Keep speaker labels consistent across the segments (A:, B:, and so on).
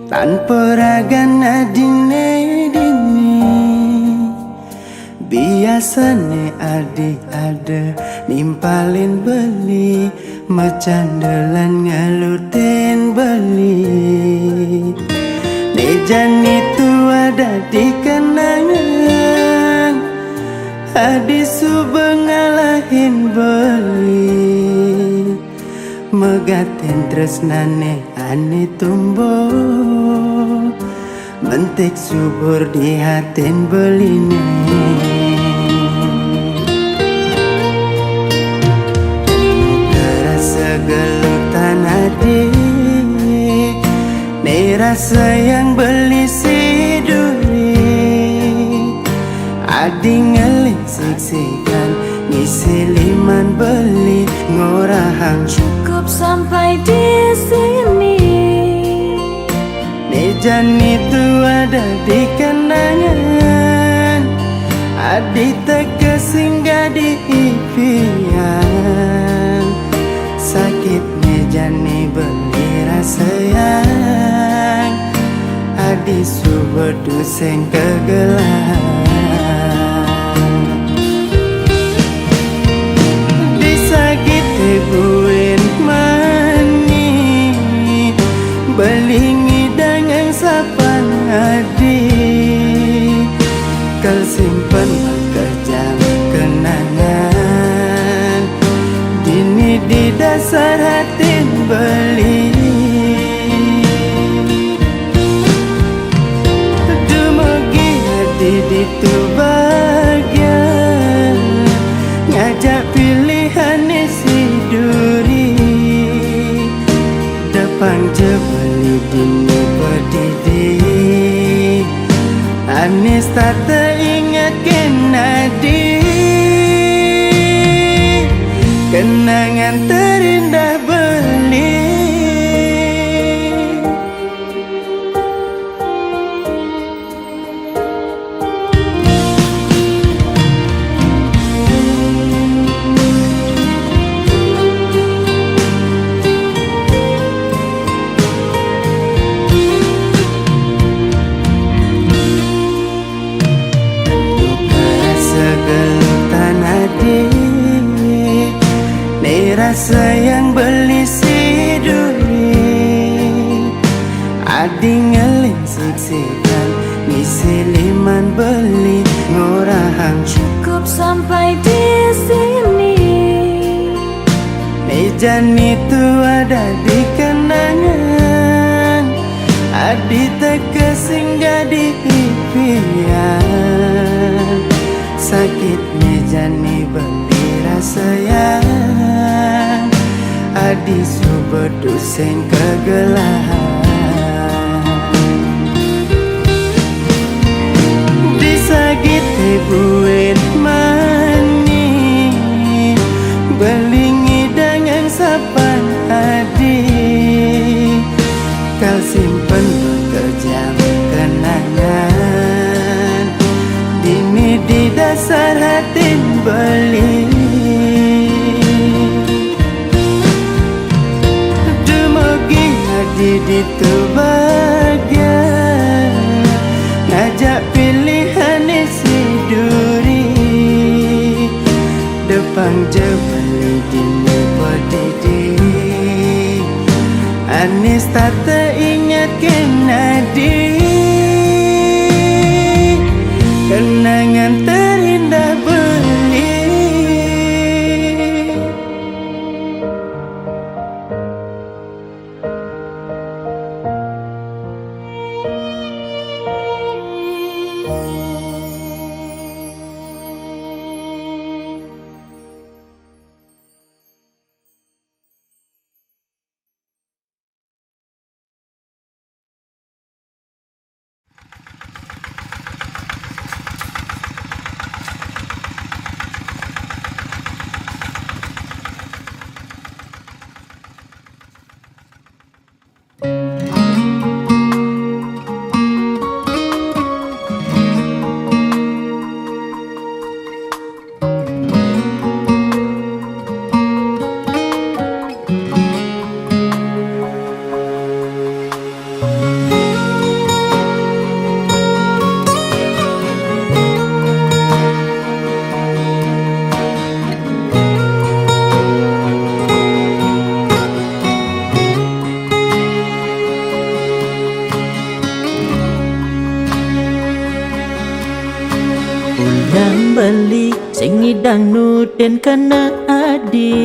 A: tanpa ragana dini. Biasane adik ada nimpalin beli, mecandelan ngelutin beli. Nejan itu ada di kenangan, hadisu bengalahin beli. Megatin tresnane ane tumbuh, mentik subur di hatin beline. Rasa gelutan adik, nih rasa yang beli si duri. Adik ngelik siksikan, ngisi liman beli ngorahang.
B: Cukup sampai di sini.
A: Nejan itu ada di kenangan, adik teka singgah di impian. Sakit nejan ni beli rasa yang, adik subur duseng kegelan. Buin mani belingi dengan sapan adik, kal simpen kejam kenangan, dini di dasar hati beli. Dumugi hati itu bahagia, ngajak pilihan isi duri. Depan je beli dini berdiri, Anis tak teringat kenadi. Kenangan terindah beli. Rasa yang beli si duri, adik ngeling siksikan, ngisi liman beli ngorahang.
B: Cukup sampai di sini.
A: Nejan itu ada di kenangan, adik teka singgah di impian. Sakit nejan ni beli rasa yang, adik subur duseng kegelahan. Disagit buin mani belingi dengan sapan adik, kal simpen bekejam kenangan, dini di dasar hati beli. Di tu bahagia, ngajak pilihan isi duri. Depan je beli dini berdiri, Anis tak teringat kenadi. Kenangan terindah beli. ngidang nuden kana adi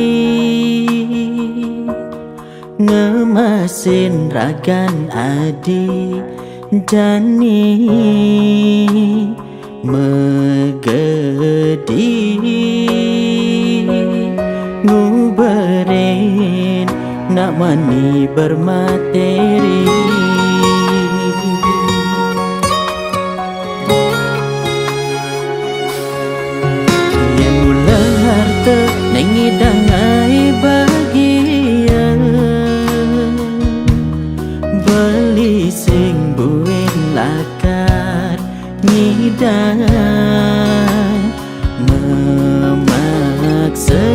A: ngemasin ragan adi jani megedi nguberin nak mani bermateri yang mula harta nengidang ai bahagia beli sing buin lakar ngidang memaksa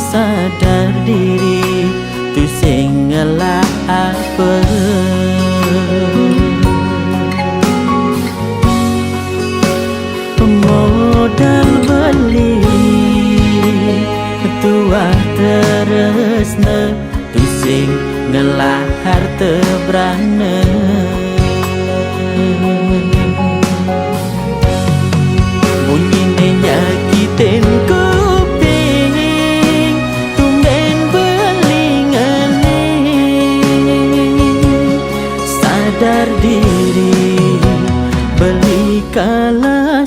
A: sadar diri tu sing ngelah apa modal beli tua teresna tu sing ngelah harta berana bunyi nyakitin ku sadar diri beli kalah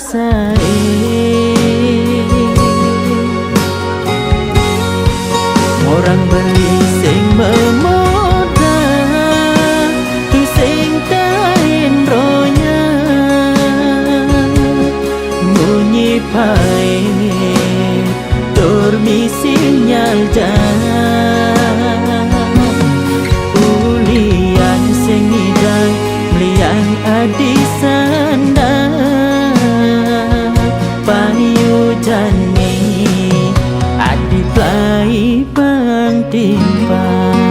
A: orang beli sing memoda tu sing tain ronya munyi pahit tur misi nyalja adi sanda payu jani adi plai bang timbang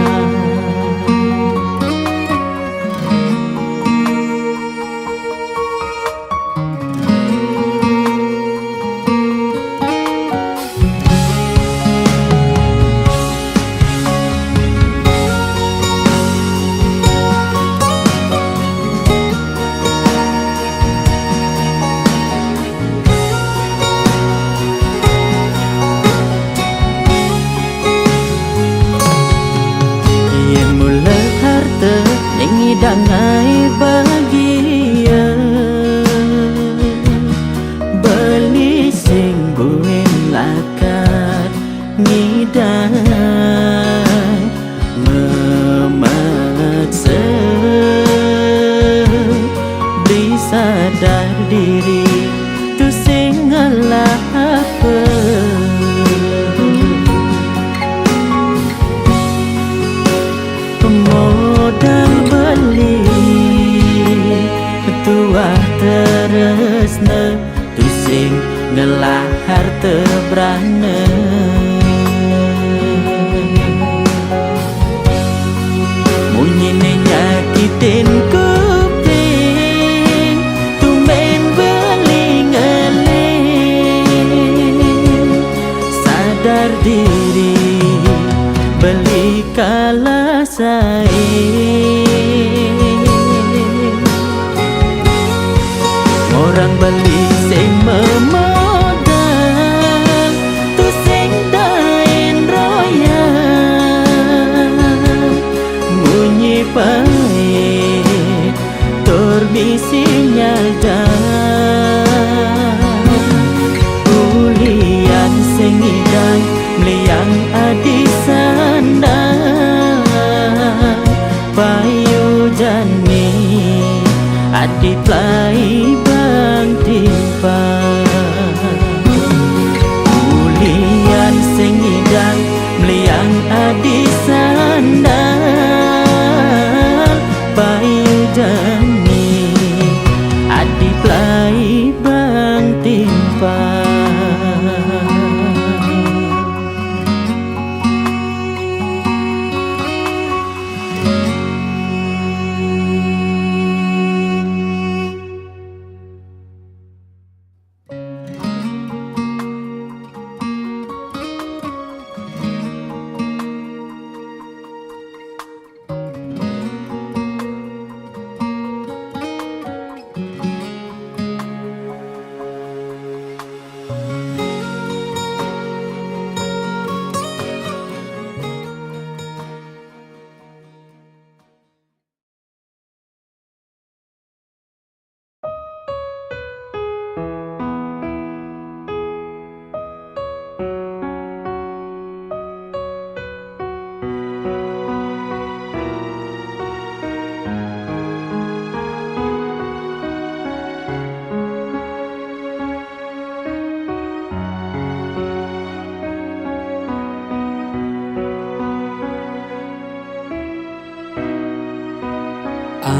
A: dangai bahagia beli sing buin lakar ngidang memaksa beli sadar diri tu sing ngalah apa modal beli tua teresna tu sing ngelah harta berana munyine nyakitin kuping tumben beli ngeling sadar diri beli kalah orang beli sing memoda tu sing dain roya munyi pahit tur misi nyalda ulian sing ngidang meliang adi sanda payu jani adi plai bang timbang ulian sing ngidang meliang adi sandal payu jani adi plai bang timbang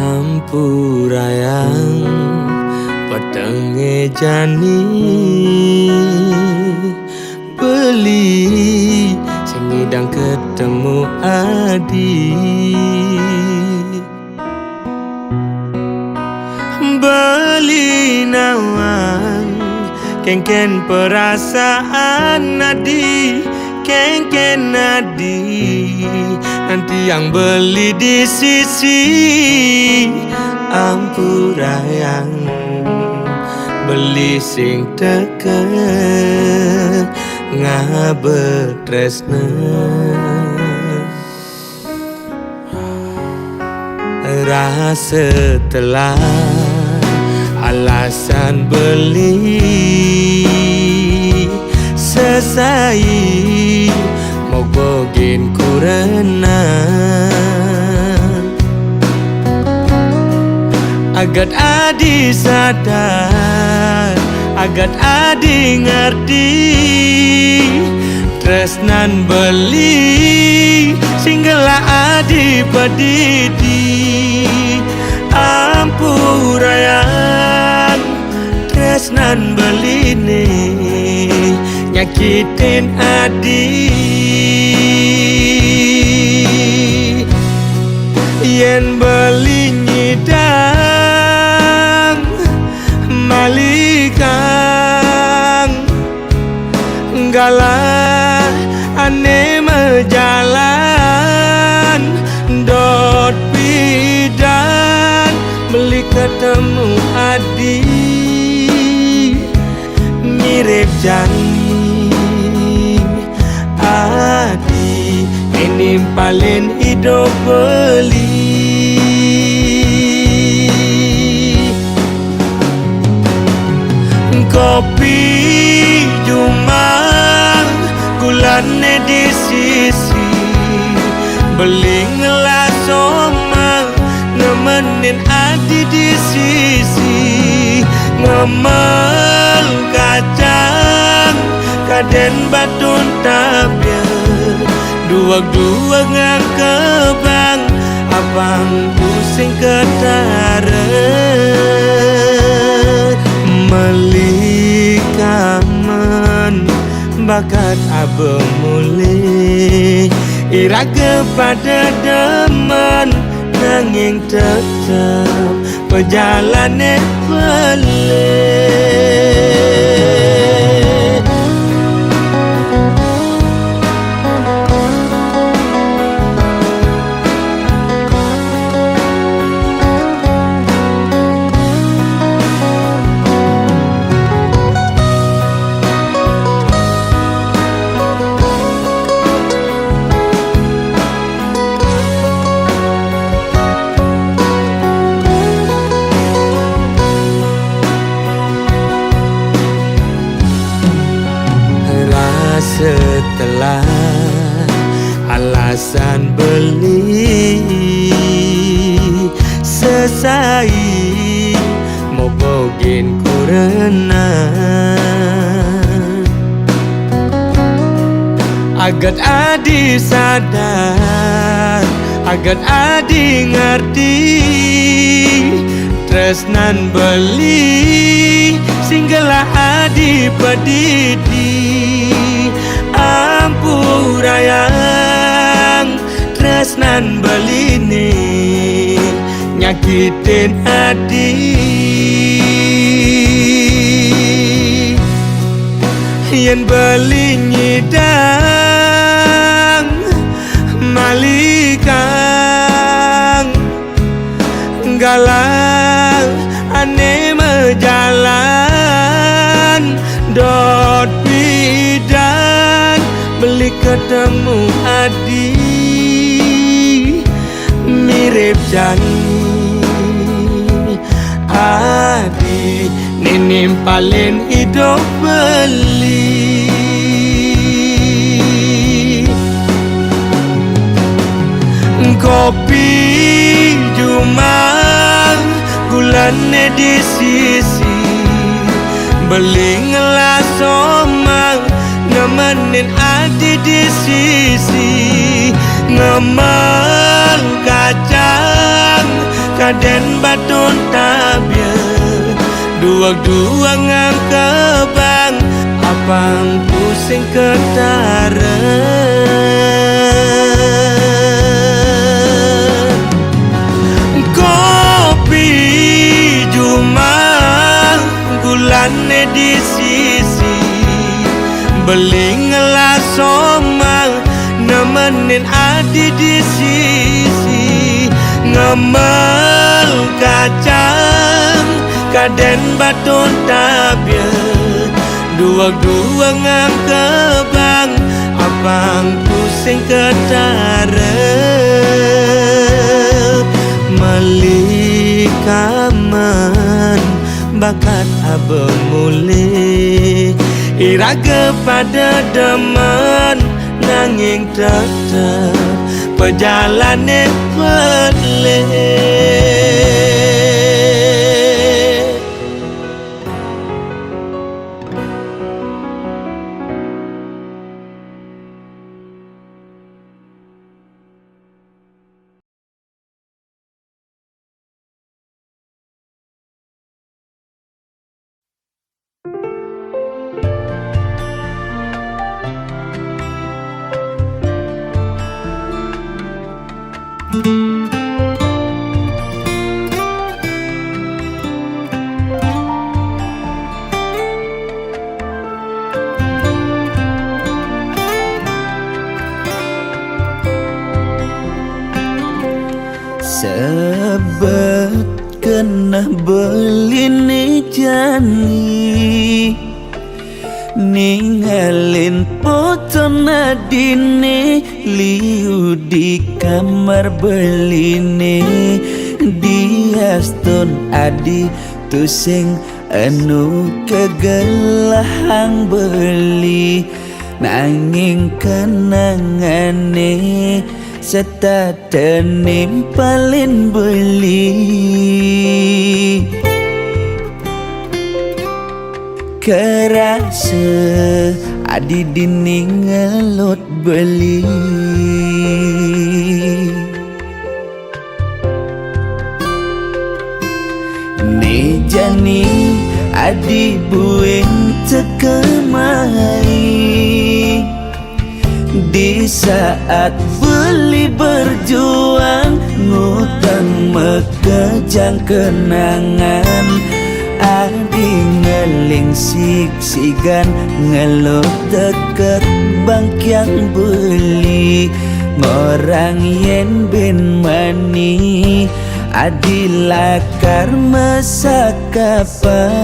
C: Ampurayang petenge jani beli sing ngidang ketemu adi beli nawang kengken perasaan nadi kengken nadi nanti yang beli di sisi ampurayang beli sing teken ngabetresna rasa telah alasan beli sesai mau bogin kurena agat adi sadar agat adi ngerti tresnan beli singgala adi pedidi ampurayang tresnan beli nih nyakitin adi yen beli nyidang malikang galah ane mejalan dot bidan beli ketemu adi mirip janji adi ini paling hidup beli kopi jumang gulane di sisi beli ngelas omang nemenin adi di sisi ngemel kacang kaden batun tabya dua-dua ngakebang abang pusing ketara melikaman bakat abang mulai ira kepada demen nanging tetap perjalanan pelik setelah alasan beli sesai mau bogin kurena agat adi sadar agat adi ngerti tresnan beli singgala adi pedidi ampurayang tresnan beli nih nyakitin adi yen beli nyidang malikang galang ane mejalan dot bidan beli ketemu adi mirip janji adi ninim paling hidup beli kopi jumang gulane di sisi beli ngelas omang nemenin adi di sisi ngemel kacang kaden baton tabia dua ngang kebang apang pusing ketara kopi cuma gulan di sisi beling ngelas somang nemenin adi di sisi ngemel kacang kaden baton tabia dua ngang kebang apang pusing ketara malikaman bakat abang mulai iraga pada deman nanging tetap perjalanan pelik
A: Sebab kena beli ni jani ninggalin foto nadine liu di kamar beline diaston adi tusing anu kegelahang beli nanging kenangane serta tenimpalin beli kerasa adi dini ngelot beli ni jani adi bueng tekemai di saat beli berjuang ngutang mekejang kenangan adi ngeling siksigan ngelok deket bangkyang beli ngorang yen ben mani adi lakar masa kapan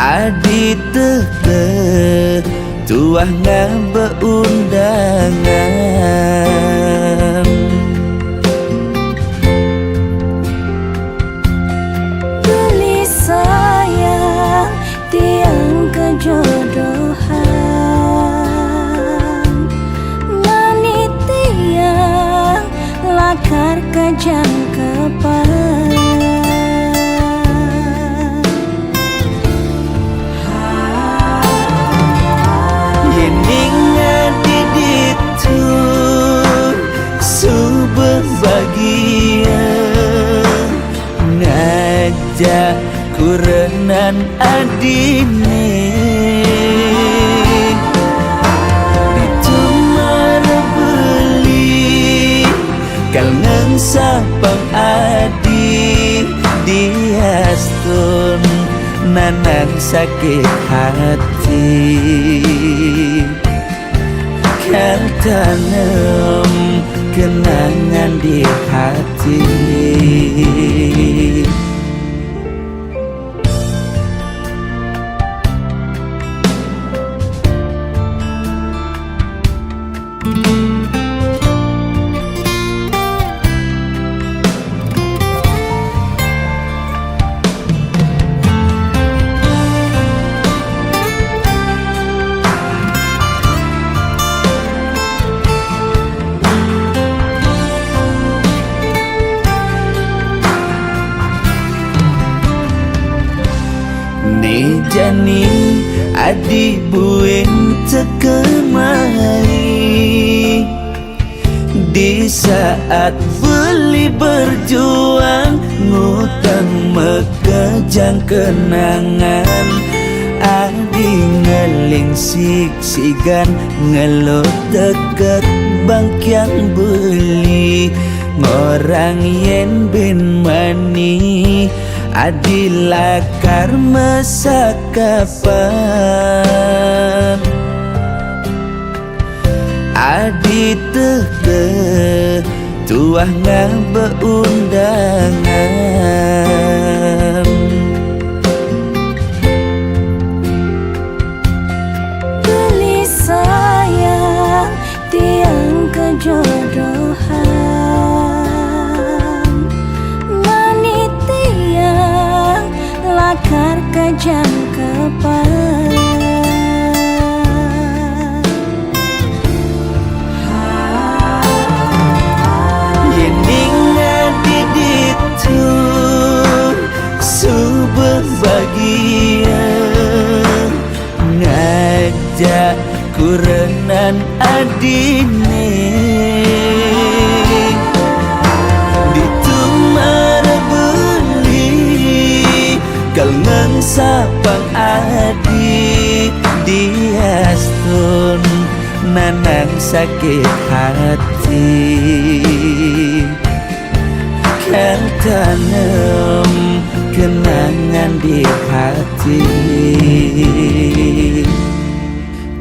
A: adi teke tuah ngaba undangan
B: Beli sayang tiang kejodohan Ngani tiang lakar kejang kepala
A: bahagia ngajak kurenan adine ditumar beli kal sapang adi diastun nanang sakit hati kal tanam kenangan di hati jani adi bueng tekemai di saat beli berjuang, ngutang mekejang kenangan. Adi ngeling siksigan, ngelut deket bangkyang beli. Ngorang yen ben mani, adi lakar masa kapan. Adi teke tuah ngabe undangan.
B: Beli sayang tiang kejodohan, mani tiang lakar kejam kepala.
A: Bahagia ngajak kurenan adine ditumar beli kalngang sapang adi diastun nanang sakit hati. Kan tanam kenangan di hati,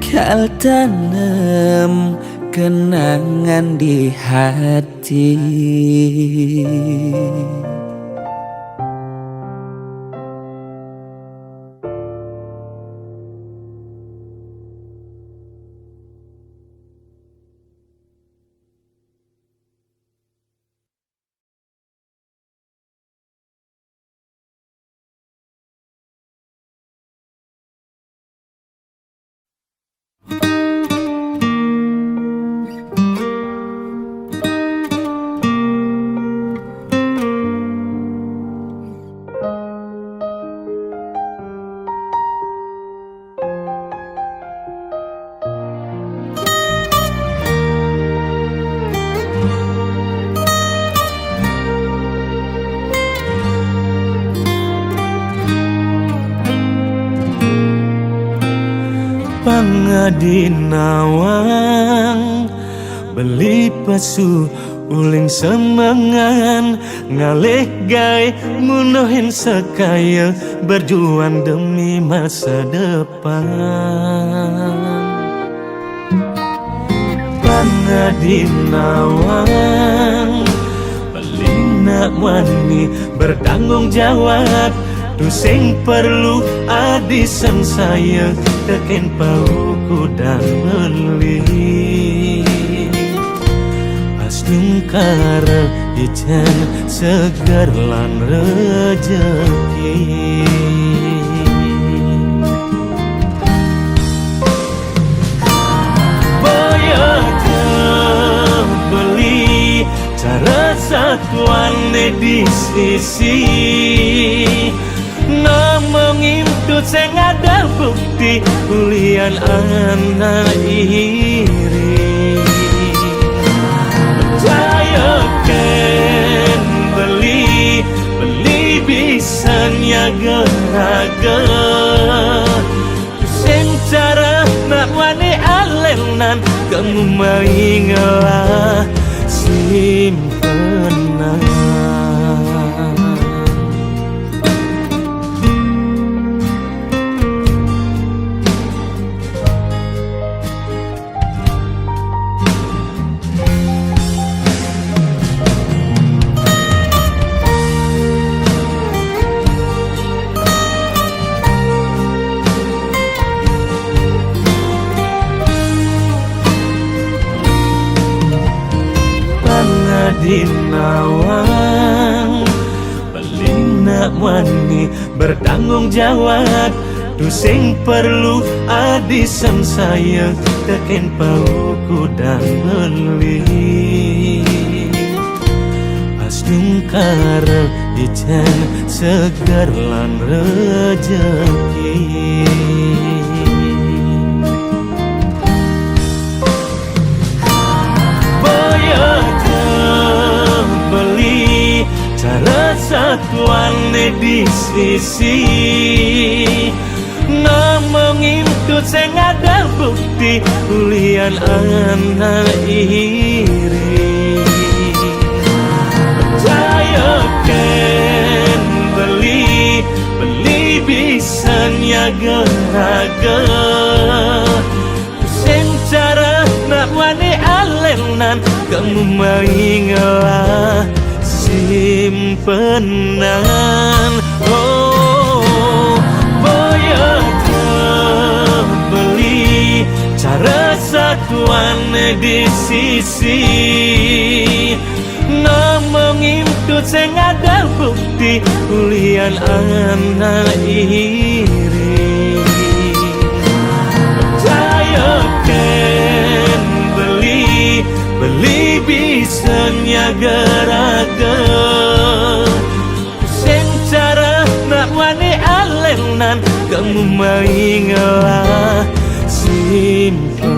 A: kal tanam kenangan di hati.
C: Pangadinawang beli pasu uling semangan ngalih gawe munuhin sekaya berjuang demi masa depan. Pangadinawang beli nak wani bertanggung jawab. Tu sing perlu adisan saya teken pauku dan beli astungkar ijan segar lan rejeki. Boyo beli cara satuan di sisi ngomongin tuh saya ada bukti kuliah anak iri. Percayakan beli bisa nyaga-naga sing cara nak wani alenan kamu maingalah simpenan. Dinawang beli nak wani bertanggung jawab. Tu sing perlu adisan saya teken pauku dan beli astungkar ijan segar lan rejeki. Boyo satuane di sisi ngomongin tuh sing ada bukti lian ana iri percaya kan beli bisa nyaga sing cara nak wani alenan kamu maingalah simpenan oh boya beli cara satuan di sisi ngomongin tuh sing ada bukti lian ana iri percaya kan beli bisa nyagaraga sing cara nak wani alenan kamu maingalah simpenan.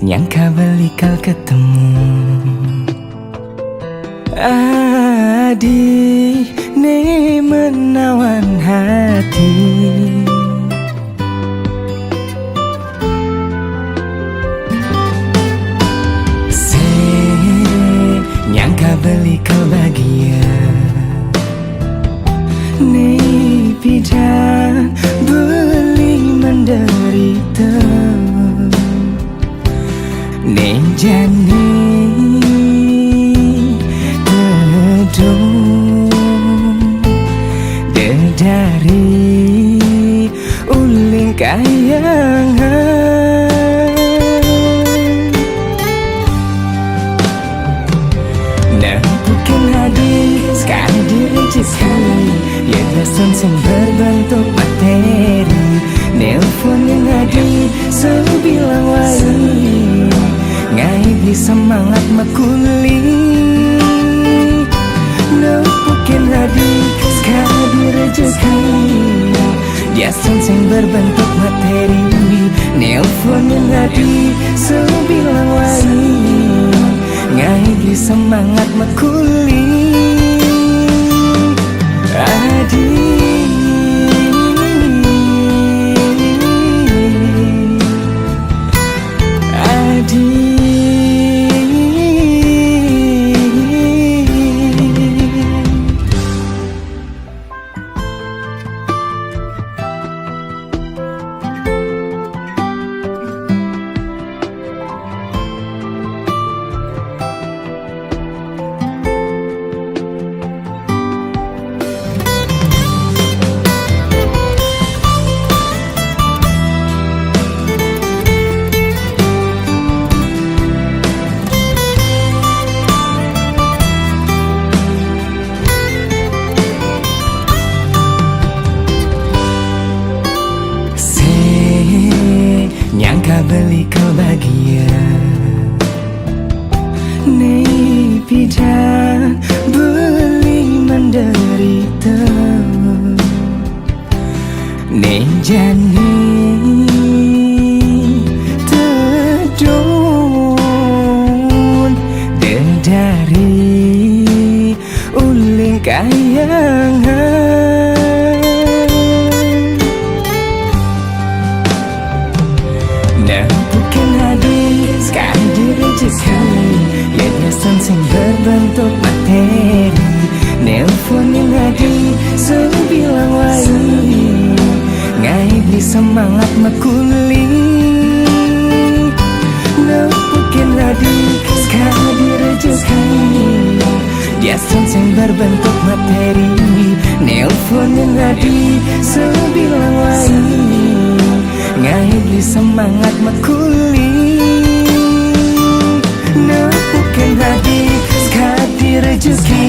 A: Nyangka balikal ketemu Adi ne menawan hati Nyangka balikal bahagia Ne pidan beli menderita Nenjani tedung Dedari uling kayangan Nampukin hadi sekali direjeki Ya dasan sing berbentuk materi Nelpon yang hadi sebilang wali Ngai bisa semangat makuli Nempukin hadi sekali rezeki Biasan sing berbentuk materi Nelpon yang hadi sebilang wali Ngai bisa semangat makuli Adi beli kau bahagia Nei pidan beli menderita Nei jani tedun Dedari uling kayangan sekali. Ya biasan sing berbentuk materi. Nelponin hati sebilang wai. Ngai beli semangat makuli. Nepukin hati sekali rezeki. Biasan sing berbentuk materi. Nelponin hati sebilang wai. Ngai beli semangat makuli. Nepukin hati sekali rezeki.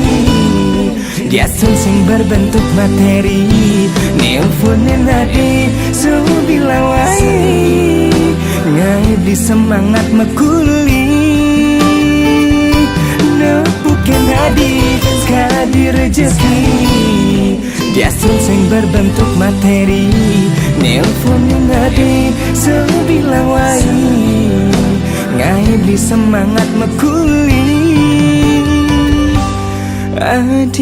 A: Biasan sing berbentuk materi. Nelponin hati sebilang wai. Ngai beli semangat makuli. Nepukin hati sekali rezeki. Biasan sing berbentuk materi. Nelponin hati sebilang wai. Ngai beli semangat makuli. Adik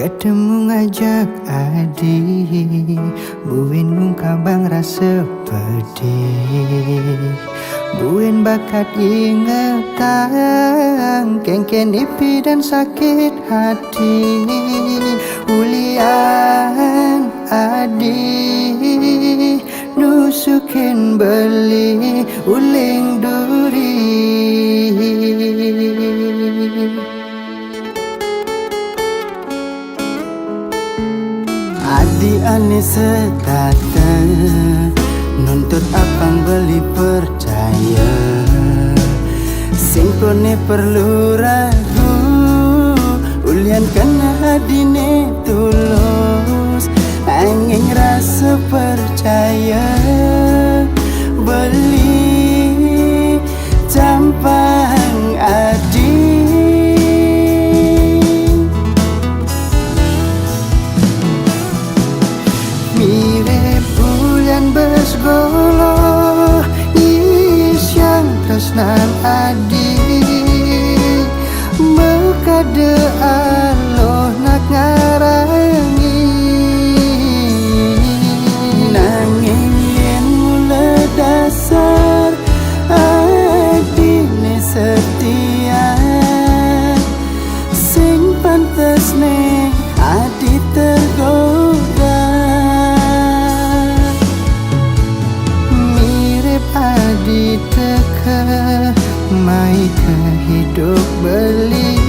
A: ketemu ngajak adik, buin ngungkabang rasa pedih. Buin bakat ingatan, kengken ipi dan sakit hati. Ulian adik, nusukin beli uling duri. Adi ane setata, nuntut apang beli percaya. Singkone perlu ragu, ulian kena adine tulus. Angin rasa percaya, beli campang adi. Besgolo isyang tresnan adik, mekade aloh nak ngarangi. Nanging yen mula dasar adine setia, sing pantes nih adi tergoda. Adi teka mai ke hidup beli.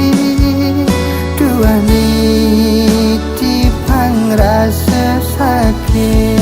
A: Dua niti pang rasa sakit.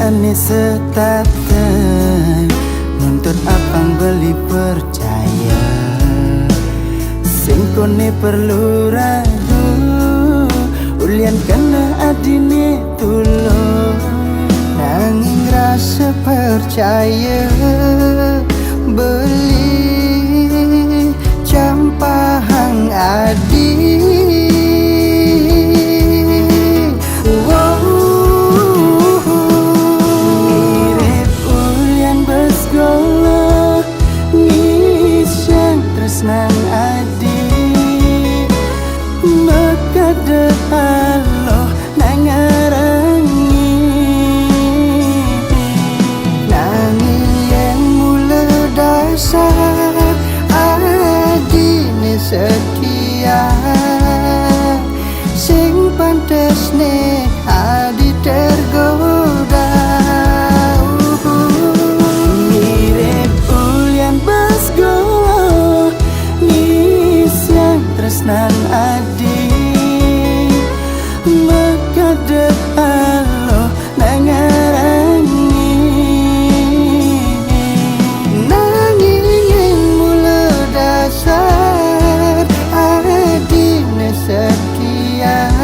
A: Ane setata, nuntut apang beli percaya. Singkone perlu ragu, ulian kena adine tulung. Nanging rasa percaya, beli campahang adi. Tresnan adi, mekade aloh nangarangi. Nanging Allah nangarangi nangingin mula dasar adina sekian